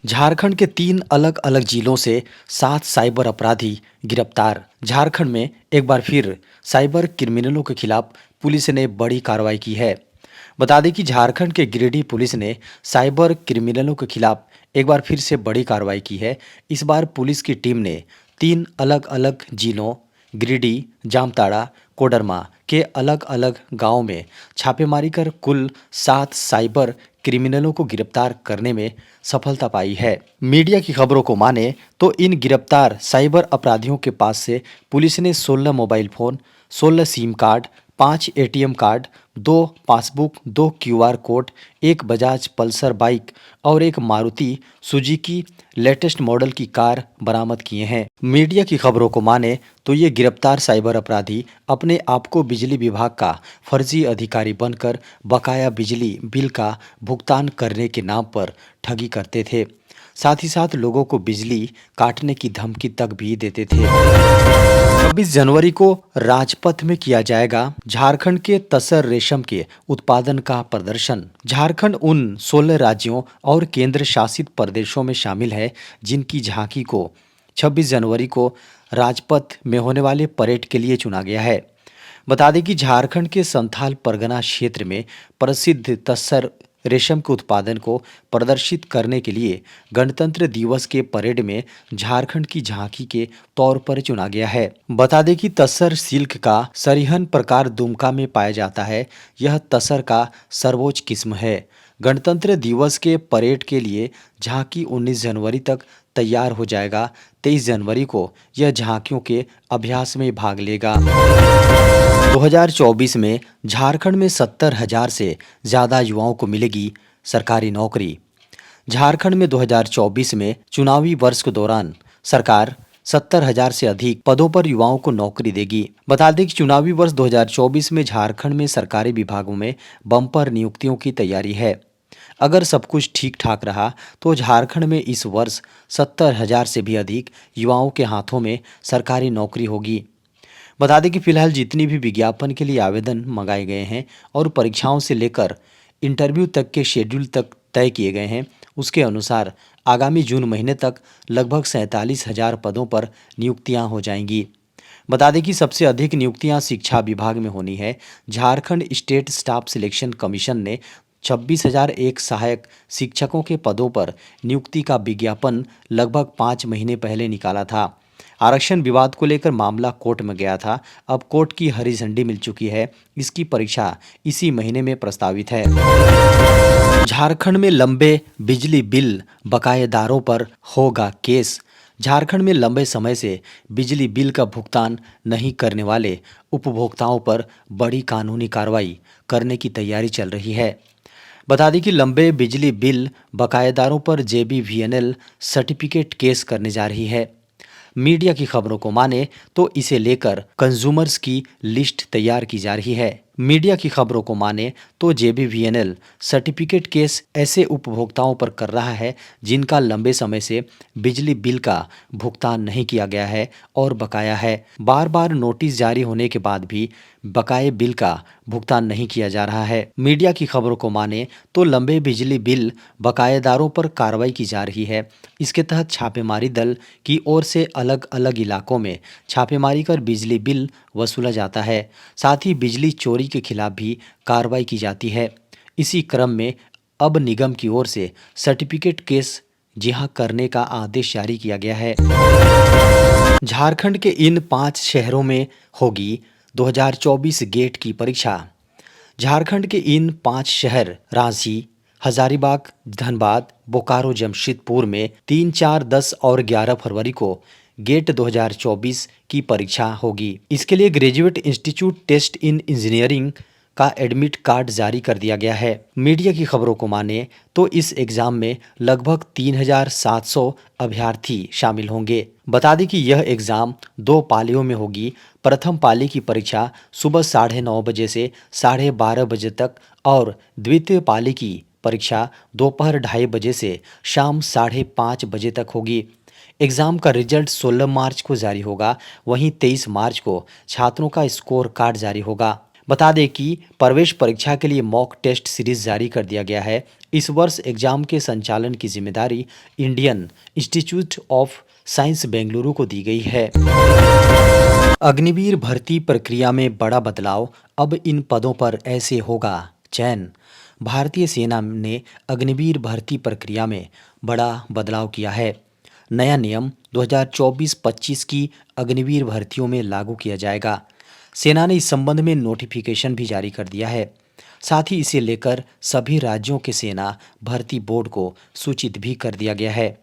झारखंड के 3 अलग-अलग जिलों से 7 साइबर अपराधी गिरफ्तार। झारखंड में एक बार फिर साइबर क्रिमिनलों के खिलाफ पुलिस ने बड़ी कार्रवाई की है। बता दें कि झारखंड के गिरिडीह पुलिस ने साइबर क्रिमिनलों के खिलाफ एक बार फिर से बड़ी कार्रवाई की है। इस बार पुलिस की टीम ने 3 अलग-अलग जिलों गिरिडीह, जामताड़ा, कोडरमा के अलग-अलग गांवों में छापेमारी कर कुल 7 साइबर क्रिमिनलों को गिरफ्तार करने में सफलता पाई है। मीडिया की खबरों को माने तो इन गिरफ्तार साइबर अपराधियों के पास से पुलिस ने 16 mobile phone, 16 SIM card, 5 ATM card, 2 passbook, 2 QR code, एक बजाज पल्सर बाइक और एक मारुति सुजुकी लेटेस्ट मॉडल की कार बरामद किए हैं। मीडिया की खबरों को माने तो ये गिरफ्तार साइबर अपराधी अपने आप को बिजली विभाग का फर्जी अधिकारी बनकर बकाया बिजली बिल का भुगतान करने के नाम पर ठगी करते थे। साथ ही साथ लोगों को बिजली काटने की धमकी तक भी देते थे। 26 जनवरी को राजपथ में किया जाएगा झारखंड के तसर रेशम के उत्पादन का प्रदर्शन। झारखंड उन 16 राज्यों और केंद्र शासित प्रदेशों में शामिल है जिनकी झांकी को 26 जनवरी को राजपथ में होने वाले परेड के लिए चुना गया है। बता दें कि झारखंड के संथाल परगना क्षेत्र में प्रसिद्ध तसर रेशम के उत्पादन को प्रदर्शित करने के लिए गणतंत्र दिवस के परेड में झारखंड की झांकी के तौर पर चुना गया है। बता दें कि तसर सिल्क का सरीहन प्रकार दुमका में पाया जाता है। यह तसर का सर्वोच्च किस्म है। गणतंत्र दिवस के परेड के लिए झांकी 19 जनवरी तक तैयार हो जाएगा। 23 जनवरी को यह झांकियों के अभ्यास में भाग लेगा। 2024 में झारखंड में 70,000 से ज़्यादा युवाओं को मिलेगी सरकारी नौकरी। झारखंड में 2024 में चुनावी वर्ष के दौरान सरकार 70,000 से अधिक पदों पर युवाओं को नौकरी देगी। बता दें कि चुनावी वर्ष 2024 में झारखंड में सरकारी विभागों में बम्पर नियुक्तियों की तैयारी है। अगर सब कुछ ठीक ठाक रहा तो झारखंड में इस वर्ष 70,000 से भी अधिक युवाओं के हाथों में सरकारी नौकरी होगी। बता दें कि फिलहाल जितनी भी विज्ञापन के लिए आवेदन मंगाए गए हैं और परीक्षाओं से लेकर इंटरव्यू तक के शेड्यूल तक तय किए गए हैं, उसके अनुसार आगामी जून महीने तक लगभग 47,000 पदों पर नियुक्तियां हो जाएंगी। बता दें कि सबसे अधिक नियुक्तियां शिक्षा विभाग में होनी है। Jharkhand state staff selection commission ने 26,001 सहायक शिक्षकों के पदों पर नियुक्ति का विज्ञापन लगभग 5 महीने पहले निकाला था। आरक्षण विवाद को लेकर मामला कोर्ट में गया था। अब कोर्ट की हरी झंडी मिल चुकी है। इसकी परीक्षा इसी महीने में प्रस्तावित है। झारखंड में लंबे बिजली बिल बकायेदारों पर होगा केस। झारखंड में लंबे समय से बिजली बिल का भुगतान नहीं करने वाले उपभोक्ताओं पर बड़ी कानूनी कार्रवाई करने की तैयारी चल रही है। बता दें कि लंबे बिजली बिल बकायेदारों पर जेबीवीएनएल सर्टिफिकेट केस करने जा रही है। मीडिया की खबरों को माने तो इसे लेकर कंज्यूमर्स की लिस्ट तैयार की जा रही है। मीडिया की खबरों को माने तो जेबीवीएनएल सर्टिफिकेट केस ऐसे उपभोक्ताओं पर कर रहा है जिनका लंबे समय से बिजली बिल का भुगतान नहीं किया गया है और बकाया है। बार बार नोटिस जारी होने के बाद भी बकाये बिल का भुगतान नहीं किया जा रहा है। मीडिया की खबरों को माने तो लंबे बिजली बिल बकायेदारों पर कार्रवाई की जा रही है। इसके तहत छापेमारी दल की ओर से अलग अलग इलाकों में छापेमारी कर बिजली बिल वसूला जाता है। साथ ही बिजली चोरी के खिलाफ भी कार्रवाई की जाती है। इसी क्रम में अब निगम की ओर से सर्टिफिकेट केस जिहां करने का आदेश जारी किया गया है। झारखंड के इन 5 शहरों में होगी 2024 गेट की परीक्षा। झारखंड के इन 5 शहर रांची, हजारीबाग, धनबाद, बोकारो, जमशेदपुर में 3, 4, 10 और 11 फरवरी को गेट 2024 की परीक्षा होगी। इसके लिए graduate institute test in engineering का एडमिट कार्ड जारी कर दिया गया है। मीडिया की खबरों को माने तो इस एग्जाम में लगभग 3,700 अभ्यर्थी शामिल होंगे। बता दें कि यह एग्जाम 2 पालियों में होगी। प्रथम पाली की परीक्षा सुबह 9:30 बजे से 12:30 बजे तक और द्वितीय पाली की परीक्षा दोपहर 2:30 बजे से शाम 5:30 बजे तक होगी। एग्जाम का रिजल्ट 16 मार्च को जारी होगा। वहीं 23 मार्च को छात्रों का स्कोर कार्ड जारी होगा। बता दें कि प्रवेश परीक्षा के लिए मॉक टेस्ट सीरीज जारी कर दिया गया है। इस वर्ष एग्जाम के संचालन की जिम्मेदारी Indian institute of science Bengaluru को दी गई है। अग्निवीर भर्ती प्रक्रिया में बड़ा बदलाव, अब इन पदों पर ऐसे होगा चयन। भारतीय सेना ने अग्निवीर भर्ती प्रक्रिया में बड़ा बदलाव किया है। नया नियम 2024-25 की अग्निवीर भर्तियों में लागू किया जाएगा। सेना ने इस संबंध में नोटिफिकेशन भी जारी कर दिया है। साथ ही इसे लेकर सभी राज्यों के सेना भर्ती बोर्ड को सूचित भी कर दिया गया है।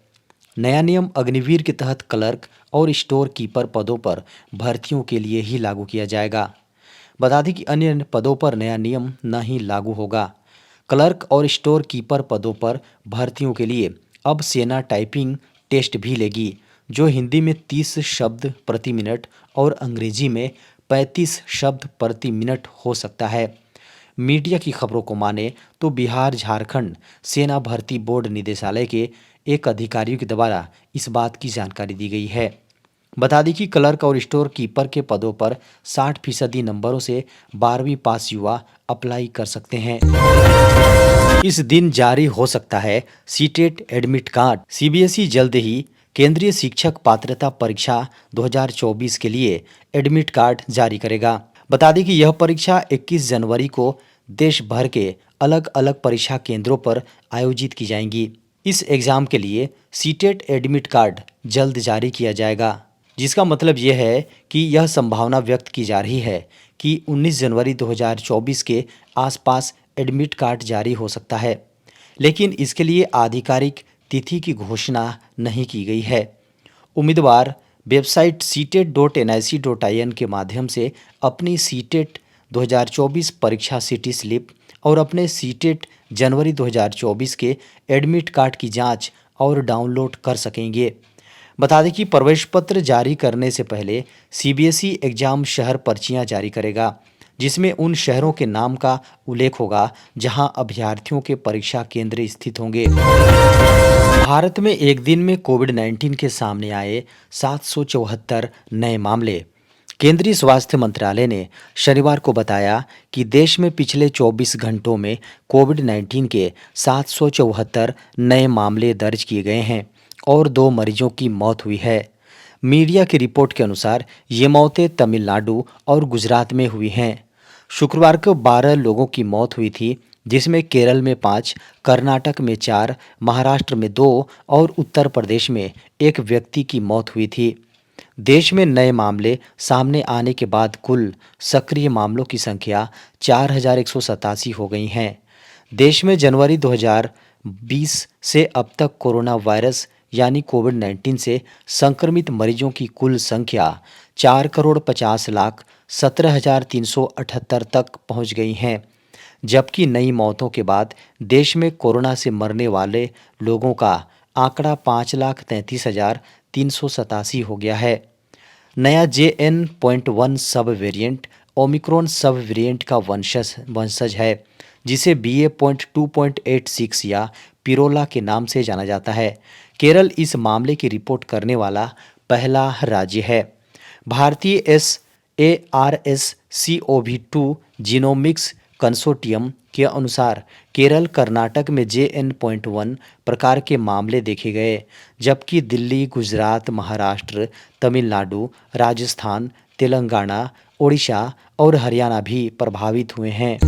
नया नियम अग्निवीर के तहत क्लर्क और स्टोर कीपर पदों पर भर्तियों के लिए ही लागू किया जाएगा। बता दें कि अन्य पदों पर नया नियम नहीं लागू होगा। क्लर्क और स्टोर कीपर पदों पर भर्तियों के लिए अब सेना टाइपिंग टेस्ट भी लेगी, जो हिंदी में 30 शब्द प्रति मिनट और अंग्रेजी में 35 शब्द प्रति मिनट हो सकता है। मीडिया की खबरों को माने तो बिहार झारखंड सेना भर्ती बोर्ड निदेशालय के एक अधिकारियों के द्वारा इस बात की जानकारी दी गई है। बता दें कि क्लर्क और स्टोर कीपर के पदों पर 60% नंबरों से 12वीं पास युवा अप्लाई कर सकते हैं। इस दिन जारी हो सकता है सीटेट एडमिट कार्ड। सीबीएसई जल्द ही केंद्रीय शिक्षक पात्रता परीक्षा 2024 के लिए एडमिट कार्ड जारी करेगा। बता दें कि यह परीक्षा 21 जनवरी को देश भर के अलग अलग परीक्षा केंद्रों पर आयोजित की जाएंगी। इस एग्ज़ाम के लिए सीटेट एडमिट कार्ड जल्द जारी किया जाएगा, जिसका मतलब यह है कि यह संभावना व्यक्त की जा रही है कि 19 जनवरी 2024 के आसपास एडमिट कार्ड जारी हो सकता है, लेकिन इसके लिए आधिकारिक तिथि की घोषणा नहीं की गई है। उम्मीदवार वेबसाइट setet.nic.in के माध्यम से अपनी सीटेट 2024 परीक्षा सिटी स्लिप और अपने सीटेट जनवरी 2024 के एडमिट कार्ड की जांच और डाउनलोड कर सकेंगे। बता दें कि प्रवेश पत्र जारी करने से पहले सीबीएसई एग्जाम शहर पर्चियां जारी करेगा, जिसमें उन शहरों के नाम का उल्लेख होगा जहां अभ्यर्थियों के परीक्षा केंद्र स्थित होंगे। भारत में एक दिन में कोविड-19 के सामने आए 774 नए मामले। केंद्रीय स्वास्थ्य मंत्रालय ने शनिवार को बताया कि देश में पिछले 24 घंटों में कोविड-19 के 774 नए मामले दर्ज किए गए हैं और 2 मरीजों की मौत हुई है। मीडिया की रिपोर्ट के अनुसार ये मौतें तमिलनाडु और गुजरात में हुई हैं। शुक्रवार को 12 लोगों की मौत हुई थी, जिसमें केरल में 5, कर्नाटक में 4, महाराष्ट्र में 2 और उत्तर प्रदेश में 1 व्यक्ति की मौत हुई थी। देश में नए मामले सामने आने के बाद कुल सक्रिय मामलों की संख्या 4187 हो गई हैं। देश में जनवरी 2020 से अब तक कोरोना वायरस यानी कोविड-19 से संक्रमित मरीजों की कुल संख्या 4,50,17,378 तक पहुंच गई हैं, जबकि नई मौतों के बाद देश में कोरोना से मरने वाले लोगों का आंकड़ा 5,33,387 हो गया है। नया JN.1 सब वेरिएंट ओमिक्रॉन सब वेरिएंट का वंशज है, जिसे BA.2.86 या पिरोला के नाम से जाना जाता है। केरल इस मामले की रिपोर्ट करने वाला पहला राज्य है। भारतीय SARS-CoV-2 जीनोमिक्स कंसोर्टियम के अनुसार केरल कर्नाटक में JN.1 प्रकार के मामले देखे गए, जबकि दिल्ली, गुजरात, महाराष्ट्र, तमिलनाडु, राजस्थान, तेलंगाना, ओडिशा और हरियाणा भी प्रभावित हुए हैं।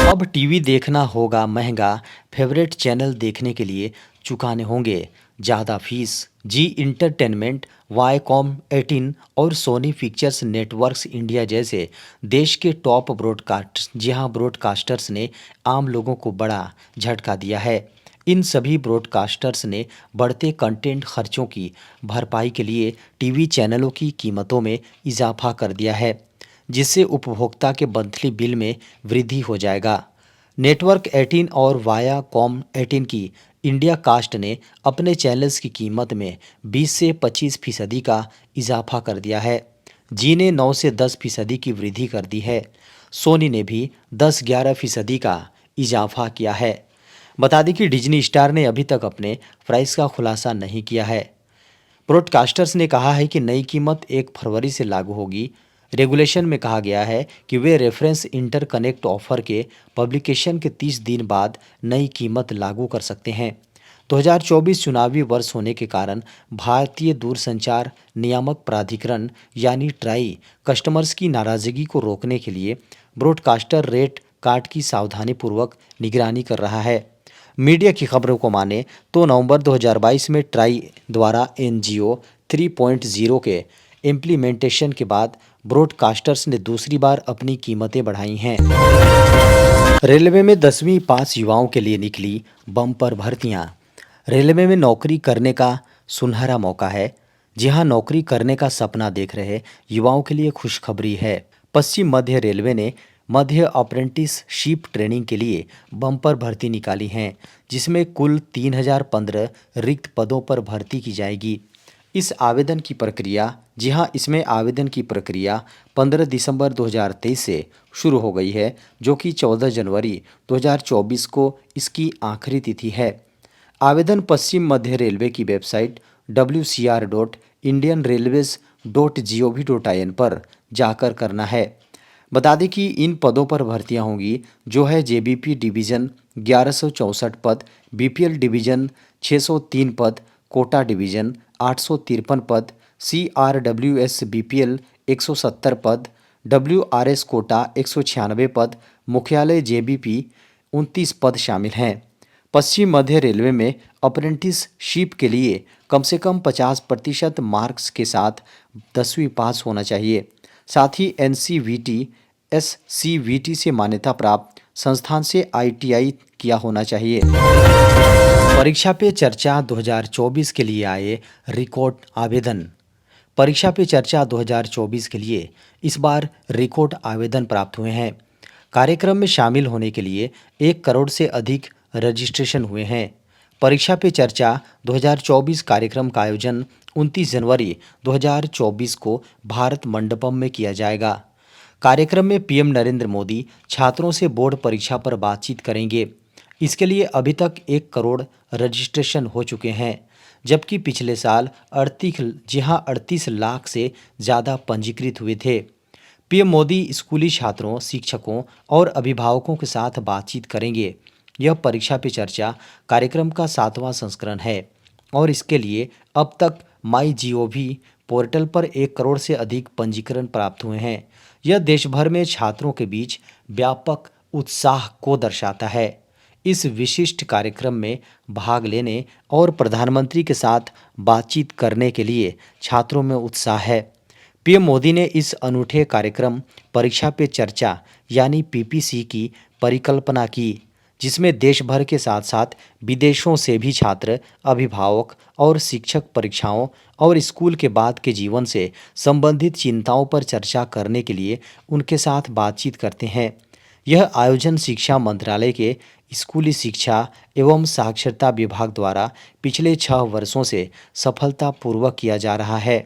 अब टीवी देखना होगा महंगा, फेवरेट चैनल देखने के लिए चुकाने होंगे ज़्यादा फीस। जी इंटरटेनमेंट, वाईकॉम 18 और सोनी पिक्चर्स नेटवर्क्स इंडिया जैसे देश के टॉप ब्रॉडकास्टर्स ने आम लोगों को बड़ा झटका दिया है। इन सभी ब्रॉडकास्टर्स ने बढ़ते कंटेंट खर्चों की भरपाई के लिए टीवी चैनलों की कीमतों में इजाफा कर दिया है, जिससे उपभोक्ता के मंथली बिल में वृद्धि हो जाएगा। नेटवर्क 18 और वायाकॉम 18 की इंडिया कास्ट ने अपने चैनल्स की कीमत में 20 से 25% का इजाफा कर दिया है। जी ने 9 से 10% की वृद्धि कर दी है। सोनी ने भी 10-11% का इजाफा किया है। बता दें कि डिज्नी स्टार ने अभी तक अपने प्राइस का खुलासा नहीं किया है। ब्रॉडकास्टर्स ने कहा है कि नई कीमत 1 फरवरी से लागू होगी। रेगुलेशन में कहा गया है कि वे रेफरेंस इंटरकनेक्ट ऑफर के पब्लिकेशन के 30 दिन बाद नई कीमत लागू कर सकते हैं। 2024 चुनावी वर्ष होने के कारण भारतीय दूरसंचार नियामक प्राधिकरण यानी ट्राई कस्टमर्स की नाराजगी को रोकने के लिए ब्रॉडकास्टर रेट कार्ड की सावधानीपूर्वक निगरानी कर रहा है। मीडिया की खबरों को माने तो नवंबर 2022 में ट्राई द्वारा एनजीओ 3.0 के इम्प्लीमेंटेशन के बाद ब्रॉडकास्टर्स ने दूसरी बार अपनी कीमतें बढ़ाई हैं। रेलवे में 10वीं पास युवाओं के लिए निकली बम्पर भर्तियां। रेलवे में नौकरी करने का सुनहरा मौका है। जी हां, नौकरी करने का सपना देख रहे युवाओं के लिए खुशखबरी है। पश्चिम मध्य रेलवे ने मध्य अप्रेंटिसशिप ट्रेनिंग के लिए बम्पर भर्ती निकाली हैं, जिसमें कुल 3015 रिक्त पदों पर भर्ती की जाएगी। इस आवेदन की प्रक्रिया इसमें आवेदन की प्रक्रिया 15 दिसंबर 2023 से शुरू हो गई है, जो कि 14 जनवरी 2024 को इसकी आखिरी तिथि है। आवेदन पश्चिम मध्य रेलवे की वेबसाइट wcr.indianrailways.gov.in पर जाकर करना है। बता दें कि इन पदों पर भर्तियां होंगी, जो है जेबीपी डिवीज़न 1164 पद, बीपीएल डिवीज़न 603 पद, कोटा डिवीज़न 853 पद, सीआरडब्ल्यूएस बीपीएल 170 पद, डब्ल्यूआरएस कोटा 196 पद, मुख्यालय जेबीपी 29 पद शामिल हैं। पश्चिम मध्य रेलवे में अप्रेंटिसशिप के लिए कम से कम 50% मार्क्स के साथ 10वीं पास होना चाहिए। साथ ही एनसीवीटी एससीवीटी से मान्यता प्राप्त संस्थान से आईटीआई किया होना चाहिए। परीक्षा पे चर्चा 2024 के लिए आए रिकॉर्ड आवेदन। परीक्षा पे चर्चा 2024 के लिए इस बार रिकॉर्ड आवेदन प्राप्त हुए हैं। कार्यक्रम में शामिल होने के लिए 1 करोड़ से अधिक रजिस्ट्रेशन हुए हैं। परीक्षा पे चर्चा 2024 कार्यक्रम का आयोजन 29 जनवरी 2024 को भारत मंडपम में किया जाएगा। कार्यक्रम में पीएम नरेंद्र मोदी छात्रों से बोर्ड परीक्षा पर बातचीत करेंगे। इसके लिए अभी तक 1 करोड़ रजिस्ट्रेशन हो चुके हैं, जबकि पिछले साल 38 लाख से ज़्यादा पंजीकृत हुए थे। पीएम मोदी स्कूली छात्रों, शिक्षकों और अभिभावकों के साथ बातचीत करेंगे। यह परीक्षा पे चर्चा कार्यक्रम का 7वां संस्करण है और इसके लिए अब तक MyGov पोर्टल पर 1 करोड़ से अधिक पंजीकरण प्राप्त हुए हैं। यह देश भर में छात्रों के बीच व्यापक उत्साह को दर्शाता है। इस विशिष्ट कार्यक्रम में भाग लेने और प्रधानमंत्री के साथ बातचीत करने के लिए छात्रों में उत्साह है। पीएम मोदी ने इस अनूठे कार्यक्रम परीक्षा पे चर्चा यानी पीपीसी की परिकल्पना की, जिसमें देश भर के साथ साथ विदेशों से भी छात्र, अभिभावक और शिक्षक परीक्षाओं और स्कूल के बाद के जीवन से संबंधित चिंताओं पर चर्चा करने के लिए उनके साथ बातचीत करते हैं। यह आयोजन शिक्षा मंत्रालय के स्कूली शिक्षा एवं साक्षरता विभाग द्वारा पिछले 6 वर्षों से सफलतापूर्वक किया जा रहा है।